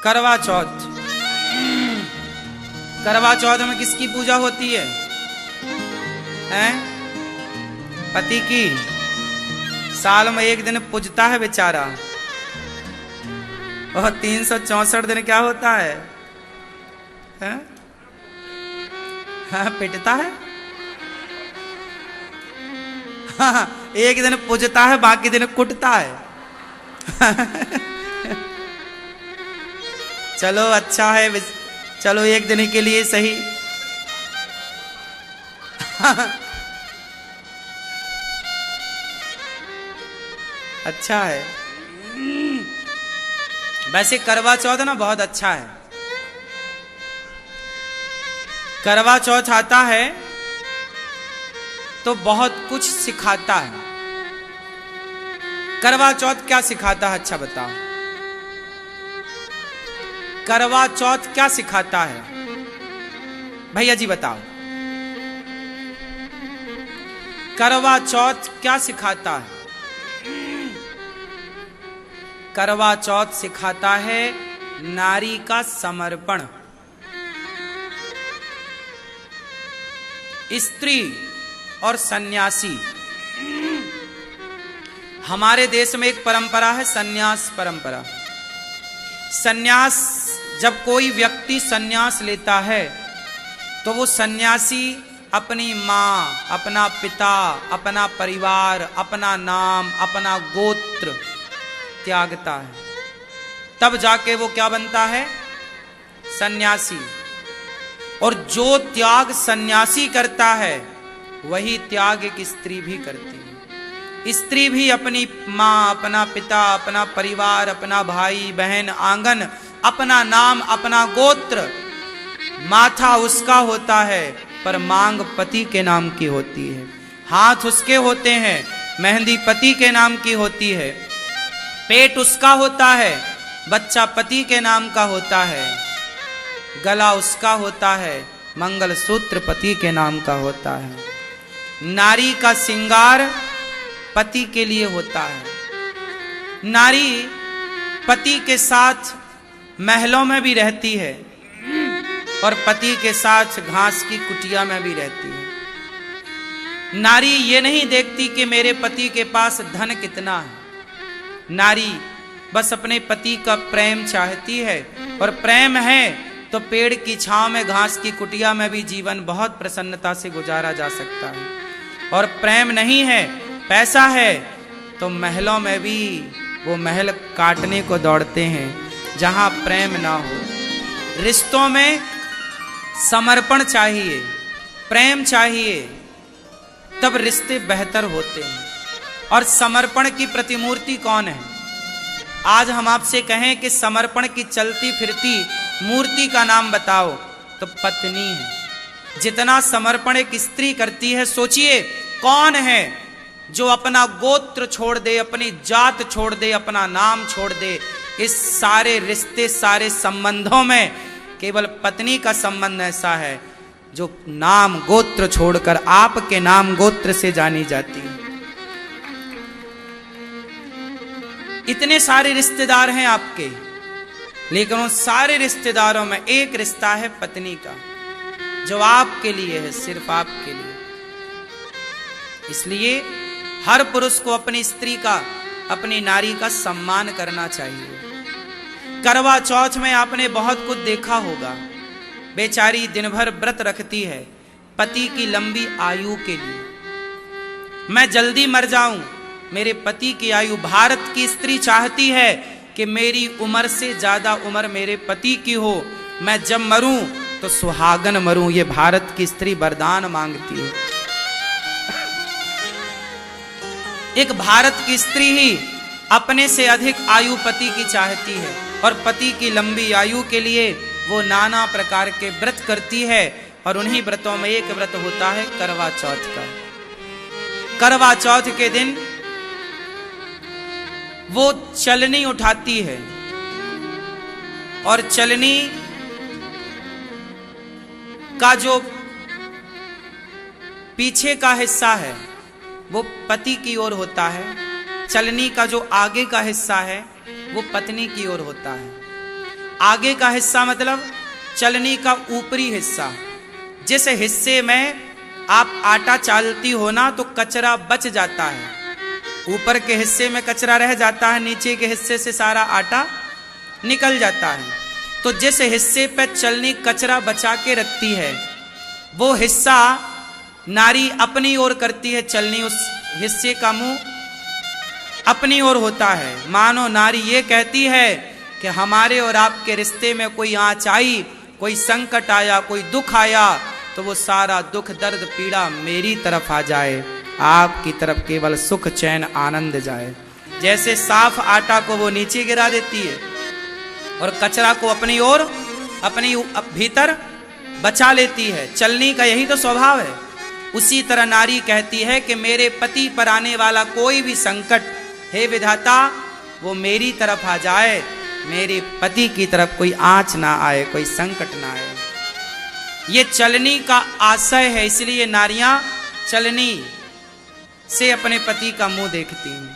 करवा चौथ। करवा चौथ में किसकी पूजा होती है? हैं? पति की। साल में एक दिन पूजता है बेचारा, और 364 दिन क्या होता है? हैं? हाँ, पिटता है। हाँ, एक दिन पूजता है, बाकी दिन कुटता है। चलो अच्छा है, चलो एक दिन के लिए सही। अच्छा है। वैसे करवा चौथ ना बहुत अच्छा है। करवा चौथ आता है तो बहुत कुछ सिखाता है। करवा चौथ क्या सिखाता है? अच्छा बताओ, करवा चौथ क्या सिखाता है? भैया जी बताओ, करवा चौथ क्या सिखाता है? करवा चौथ सिखाता है नारी का समर्पण। स्त्री और सन्यासी। हमारे देश में एक परंपरा है, सन्यास परंपरा। सन्यास, जब कोई व्यक्ति सन्यास लेता है तो वो सन्यासी अपनी मां, अपना पिता, अपना परिवार, अपना नाम, अपना गोत्र त्यागता है। तब जाके वो क्या बनता है? सन्यासी। और जो त्याग सन्यासी करता है वही त्याग एक स्त्री भी करती है। स्त्री भी अपनी मां, अपना पिता, अपना परिवार, अपना भाई बहन, आंगन, अपना नाम, अपना गोत्र, माथा उसका होता है पर मांग पति के नाम की होती है। हाथ उसके होते हैं, मेहंदी पति के नाम की होती है। पेट उसका होता है, बच्चा पति के नाम का होता है। गला उसका होता है, मंगलसूत्र पति के नाम का होता है। नारी का श्रृंगार पति के लिए होता है। नारी पति के साथ महलों में भी रहती है और पति के साथ घास की कुटिया में भी रहती है। नारी ये नहीं देखती कि मेरे पति के पास धन कितना है। नारी बस अपने पति का प्रेम चाहती है, और प्रेम है तो पेड़ की छांव में, घास की कुटिया में भी जीवन बहुत प्रसन्नता से गुजारा जा सकता है। और प्रेम नहीं है, पैसा है, तो महलों में भी वो महल काटने को दौड़ते हैं जहां प्रेम ना हो। रिश्तों में समर्पण चाहिए, प्रेम चाहिए, तब रिश्ते बेहतर होते हैं। और समर्पण की प्रतिमूर्ति कौन है? आज हम आपसे कहें कि समर्पण की चलती फिरती मूर्ति का नाम बताओ, तो पत्नी है। जितना समर्पण एक स्त्री करती है, सोचिए कौन है जो अपना गोत्र छोड़ दे, अपनी जात छोड़ दे, अपना नाम छोड़ दे। इस सारे रिश्ते, सारे संबंधों में केवल पत्नी का संबंध ऐसा है जो नाम गोत्र छोड़कर आपके नाम गोत्र से जानी जाती है। इतने सारे रिश्तेदार हैं आपके, लेकिन उन सारे रिश्तेदारों में एक रिश्ता है पत्नी का, जो आपके लिए है, सिर्फ आपके लिए। इसलिए हर पुरुष को अपनी स्त्री का, अपनी नारी का सम्मान करना चाहिए। करवा चौथ में आपने बहुत कुछ देखा होगा। बेचारी दिन भर व्रत रखती है पति की लंबी आयु के लिए। मैं जल्दी मर जाऊं, मेरे पति की आयु। भारत की स्त्री चाहती है कि मेरी उम्र से ज्यादा उम्र मेरे पति की हो, मैं जब मरूं तो सुहागन मरूं। ये भारत की स्त्री वरदान मांगती है। एक भारत की स्त्री ही अपने से अधिक आयु पति की चाहती है, और पति की लंबी आयु के लिए वो नाना प्रकार के व्रत करती है। और उन्हीं व्रतों में एक व्रत होता है करवा चौथ का। करवा चौथ के दिन वो चलनी उठाती है, और चलनी का जो पीछे का हिस्सा है वो पति की ओर होता है, चलनी का जो आगे का हिस्सा है वो पत्नी की ओर होता है। आगे का हिस्सा मतलब चलनी का ऊपरी हिस्सा। जिस हिस्से में आप आटा चालती हो ना तो कचरा बच जाता है, ऊपर के हिस्से में कचरा रह जाता है, नीचे के हिस्से से सारा आटा निकल जाता है। तो जिस हिस्से पर चलनी कचरा बचा के रखती है वो हिस्सा नारी अपनी ओर करती है, चलनी उस हिस्से का मुंह अपनी ओर होता है। मानो नारी ये कहती है कि हमारे और आपके रिश्ते में कोई आँच आई, कोई संकट आया, कोई दुख आया तो वो सारा दुख दर्द पीड़ा मेरी तरफ आ जाए, आपकी तरफ केवल सुख चैन आनंद जाए। जैसे साफ आटा को वो नीचे गिरा देती है और कचरा को अपनी ओर अपनी भीतर बचा लेती है, चलनी का यही तो स्वभाव है। उसी तरह नारी कहती है कि मेरे पति पर आने वाला कोई भी संकट, हे विधाता वो मेरी तरफ आ जाए, मेरे पति की तरफ कोई आँच ना आए, कोई संकट ना आए। ये चलनी का आशय है, इसलिए नारियां चलनी से अपने पति का मुंह देखती हैं।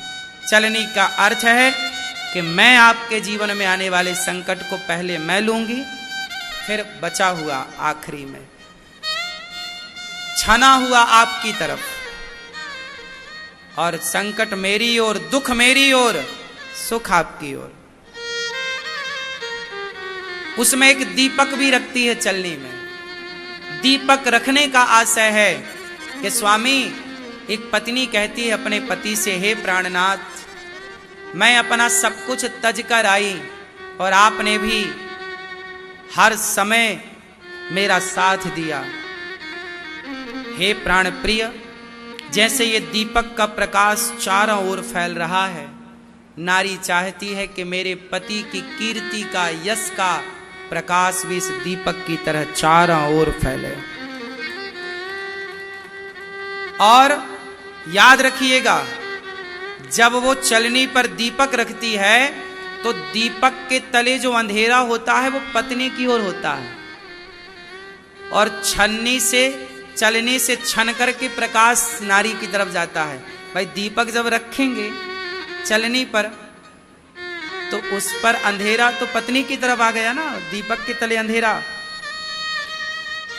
चलनी का अर्थ है कि मैं आपके जीवन में आने वाले संकट को पहले मैं लूंगी, फिर बचा हुआ आखिरी में, छना हुआ आपकी तरफ, और संकट मेरी ओर, दुख मेरी ओर, सुख आपकी ओर। उसमें एक दीपक भी रखती है चलनी में। दीपक रखने का आशय है कि स्वामी, एक पत्नी कहती है अपने पति से, हे प्राणनाथ, मैं अपना सब कुछ तज कर आई और आपने भी हर समय मेरा साथ दिया। हे प्राण प्रिय, जैसे ये दीपक का प्रकाश चारों ओर फैल रहा है, नारी चाहती है कि मेरे पति की कीर्ति का, यश का प्रकाश भी इस दीपक की तरह चारों ओर फैले। और याद रखिएगा, जब वो चलनी पर दीपक रखती है तो दीपक के तले जो अंधेरा होता है वो पत्नी की ओर होता है, और चलनी से छन करके प्रकाश नारी की तरफ जाता है। भाई दीपक जब रखेंगे चलनी पर तो उस पर अंधेरा तो पत्नी की तरफ आ गया ना, दीपक के तले अंधेरा।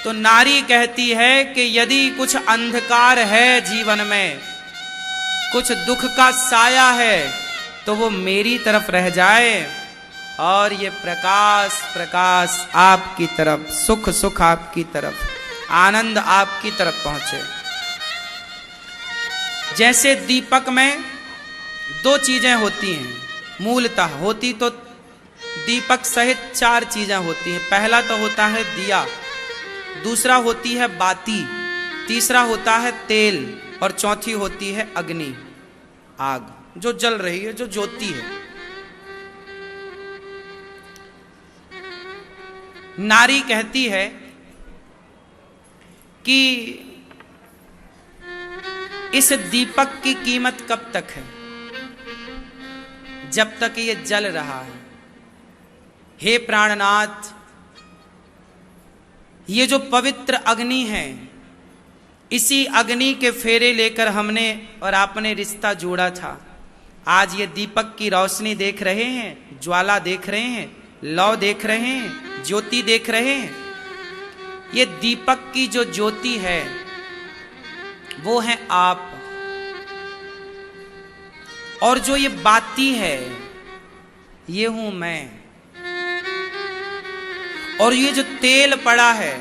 तो नारी कहती है कि यदि कुछ अंधकार है जीवन में, कुछ दुख का साया है, तो वो मेरी तरफ रह जाए और ये प्रकाश आपकी तरफ, सुख आपकी तरफ, आनंद आपकी तरफ पहुंचे। जैसे दीपक में दो चीजें होती हैं, मूलतः होती तो दीपक सहित चार चीजें होती हैं। पहला तो होता है दिया, दूसरा होती है बाती, तीसरा होता है तेल, और चौथी होती है अग्नि, आग जो जल रही है, जो ज्योति है। नारी कहती है कि इस दीपक की कीमत कब तक है? जब तक ये जल रहा है। हे प्राणनाथ, ये जो पवित्र अग्नि है, इसी अग्नि के फेरे लेकर हमने और आपने रिश्ता जोड़ा था। आज ये दीपक की रोशनी देख रहे हैं, ज्वाला देख रहे हैं, लौ देख रहे हैं, ज्योति देख रहे हैं। ये दीपक की जो ज्योति है वो है आप, और जो ये बाती है ये हूं मैं, और ये जो तेल पड़ा है,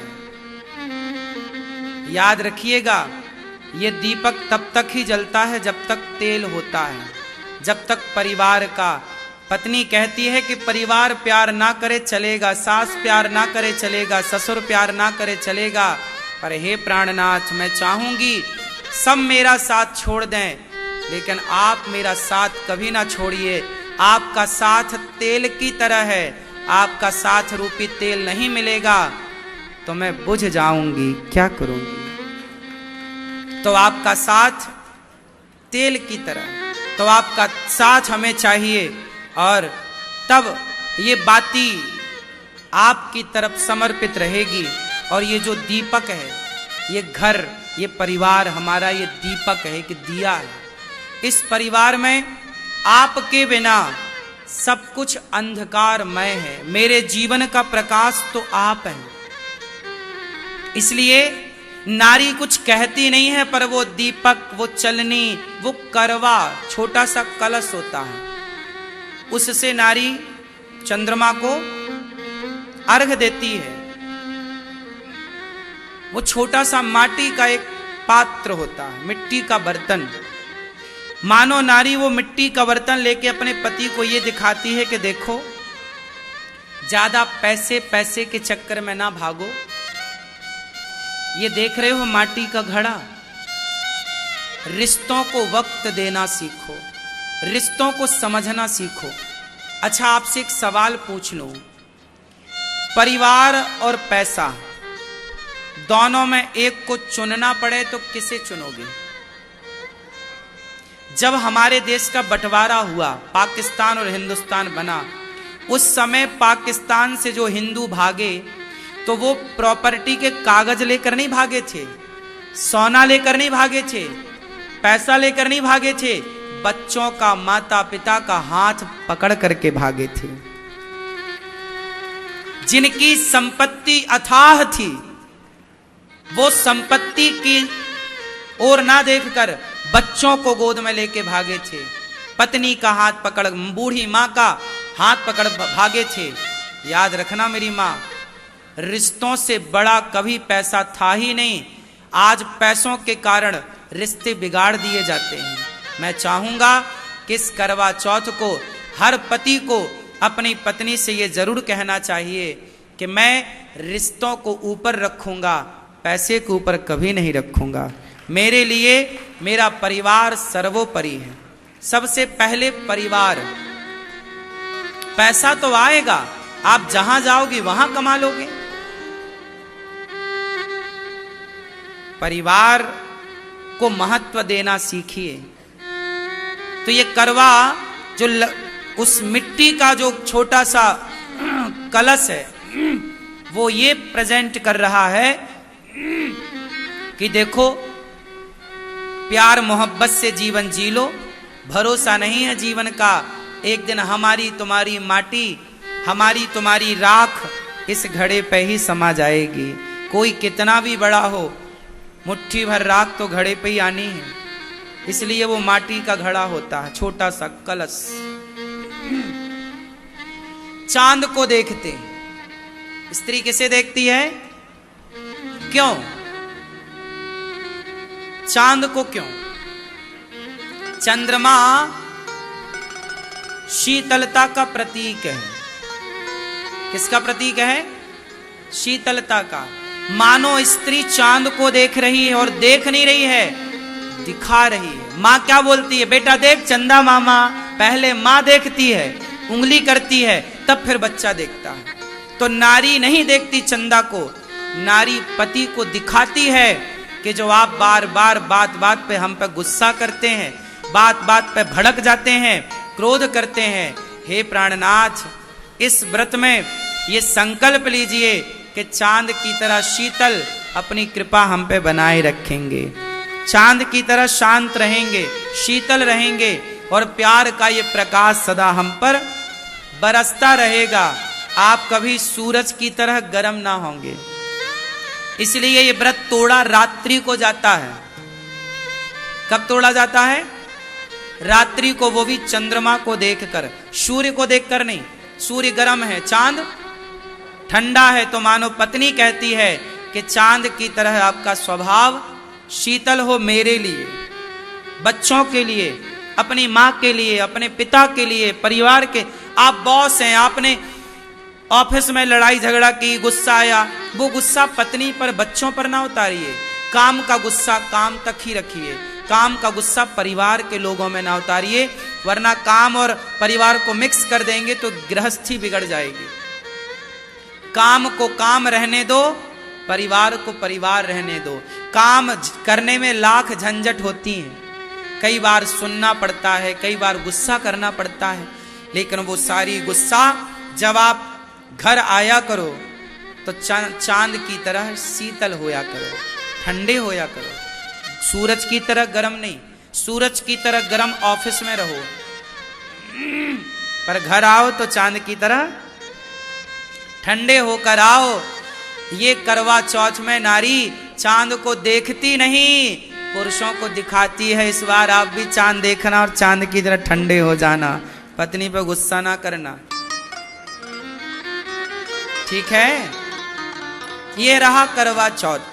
याद रखिएगा, ये दीपक तब तक ही जलता है जब तक तेल होता है, जब तक परिवार का। पत्नी कहती है कि परिवार प्यार ना करे चलेगा, सास प्यार ना करे चलेगा, ससुर प्यार ना करे चलेगा, पर हे प्राणनाथ, मैं चाहूंगी सब मेरा साथ छोड़ दें, लेकिन आप मेरा साथ कभी ना छोड़िए। आपका साथ तेल की तरह है, आपका साथ रूपी तेल नहीं मिलेगा तो मैं बुझ जाऊंगी, क्या करूंगी? तो आपका साथ तेल की तरह, तो आपका साथ हमें चाहिए, और तब ये बाती आपकी तरफ समर्पित रहेगी। और ये जो दीपक है, ये घर, ये परिवार हमारा, ये दीपक है कि दिया है। इस परिवार में आपके बिना सब कुछ अंधकारमय है, मेरे जीवन का प्रकाश तो आप हैं। इसलिए नारी कुछ कहती नहीं है, पर वो दीपक, वो चलनी, वो करवा, छोटा सा कलश होता है, उससे नारी चंद्रमा को अर्घ देती है। वो छोटा सा माटी का एक पात्र होता है, मिट्टी का बर्तन। मानो नारी वो मिट्टी का बर्तन लेके अपने पति को ये दिखाती है कि देखो, ज्यादा पैसे पैसे के चक्कर में ना भागो, ये देख रहे हो माटी का घड़ा, रिश्तों को वक्त देना सीखो, रिश्तों को समझना सीखो। अच्छा, आपसे एक सवाल पूछ लूं, परिवार और पैसा दोनों में एक को चुनना पड़े तो किसे चुनोगे? जब हमारे देश का बंटवारा हुआ, पाकिस्तान और हिंदुस्तान बना, उस समय पाकिस्तान से जो हिंदू भागे तो वो प्रॉपर्टी के कागज लेकर नहीं भागे थे, सोना लेकर नहीं भागे थे, पैसा लेकर नहीं भागे थे, बच्चों का, माता पिता का हाथ पकड़ करके भागे थे। जिनकी संपत्ति अथाह थी, वो संपत्ति की ओर ना देखकर बच्चों को गोद में लेके भागे थे, पत्नी का हाथ पकड़, बूढ़ी माँ का हाथ पकड़ भागे थे। याद रखना मेरी माँ, रिश्तों से बड़ा कभी पैसा था ही नहीं। आज पैसों के कारण रिश्ते बिगाड़ दिए जाते हैं। मैं चाहूंगा कि इस करवा चौथ को हर पति को अपनी पत्नी से ये जरूर कहना चाहिए कि मैं रिश्तों को ऊपर रखूंगा, पैसे के ऊपर कभी नहीं रखूंगा। मेरे लिए मेरा परिवार सर्वोपरि है। सबसे पहले परिवार। पैसा तो आएगा, आप जहां जाओगे वहां कमा लोगे। परिवार को महत्व देना सीखिए। तो ये करवा जो उस मिट्टी का जो छोटा सा कलश है, वो ये प्रेजेंट कर रहा है कि देखो, प्यार मोहब्बत से जीवन जी लो, भरोसा नहीं है जीवन का, एक दिन हमारी तुम्हारी माटी, हमारी तुम्हारी राख इस घड़े पे ही समा जाएगी। कोई कितना भी बड़ा हो, मुट्ठी भर राख तो घड़े पे ही आनी है, इसलिए वो माटी का घड़ा होता है, छोटा सा कलश। चांद को देखते, स्त्री किसे देखती है? क्यों? चांद को क्यों? चंद्रमा शीतलता का प्रतीक है। किसका प्रतीक है? शीतलता का। मानो स्त्री चांद को देख रही है, और देख नहीं रही है, दिखा रही है। माँ क्या बोलती है? बेटा देख चंदा मामा। पहले माँ देखती है, उंगली करती है, तब फिर बच्चा देखता है। तो नारी नहीं देखती चंदा को, नारी पति को दिखाती है कि जो आप बार बार बात बात पे हम पे गुस्सा करते हैं, बात बात पे भड़क जाते हैं, क्रोध करते हैं, हे प्राणनाथ, इस व्रत में ये संकल्प लीजिए कि चांद की तरह शीतल अपनी कृपा हम पे बनाए रखेंगे, चांद की तरह शांत रहेंगे, शीतल रहेंगे, और प्यार का ये प्रकाश सदा हम पर बरसता रहेगा। आप कभी सूरज की तरह गर्म ना होंगे। इसलिए ये व्रत तोड़ा रात्रि को जाता है। कब तोड़ा जाता है? रात्रि को, वो भी चंद्रमा को देखकर, सूर्य को देखकर नहीं। सूर्य गर्म है, चांद ठंडा है, तो मानो पत्नी कहती है कि चांद की तरह आपका स्वभाव शीतल हो मेरे लिए, बच्चों के लिए, अपनी माँ के लिए, अपने पिता के लिए, परिवार के। आप बॉस हैं, आपने ऑफिस में लड़ाई झगड़ा की, गुस्सा आया, वो गुस्सा पत्नी पर, बच्चों पर ना उतारिए। काम का गुस्सा काम तक ही रखिए, काम का गुस्सा परिवार के लोगों में ना उतारिए, वरना काम और परिवार को मिक्स कर देंगे तो गृहस्थी बिगड़ जाएगी। काम को काम रहने दो, परिवार को परिवार रहने दो। काम करने में लाख झंझट होती हैं, कई बार सुनना पड़ता है, कई बार गुस्सा करना पड़ता है, लेकिन वो सारी गुस्सा जब आप घर आया करो तो चांद की तरह शीतल होया करो, ठंडे होया करो। सूरज की तरह गर्म नहीं, सूरज की तरह गर्म ऑफिस में रहो, पर घर आओ तो चांद की तरह ठंडे होकर आओ। ये करवा चौथ में नारी चांद को देखती नहीं, पुरुषों को दिखाती है। इस बार आप भी चांद देखना और चांद की तरह ठंडे हो जाना, पत्नी पर गुस्सा ना करना, ठीक है। ये रहा करवा चौथ।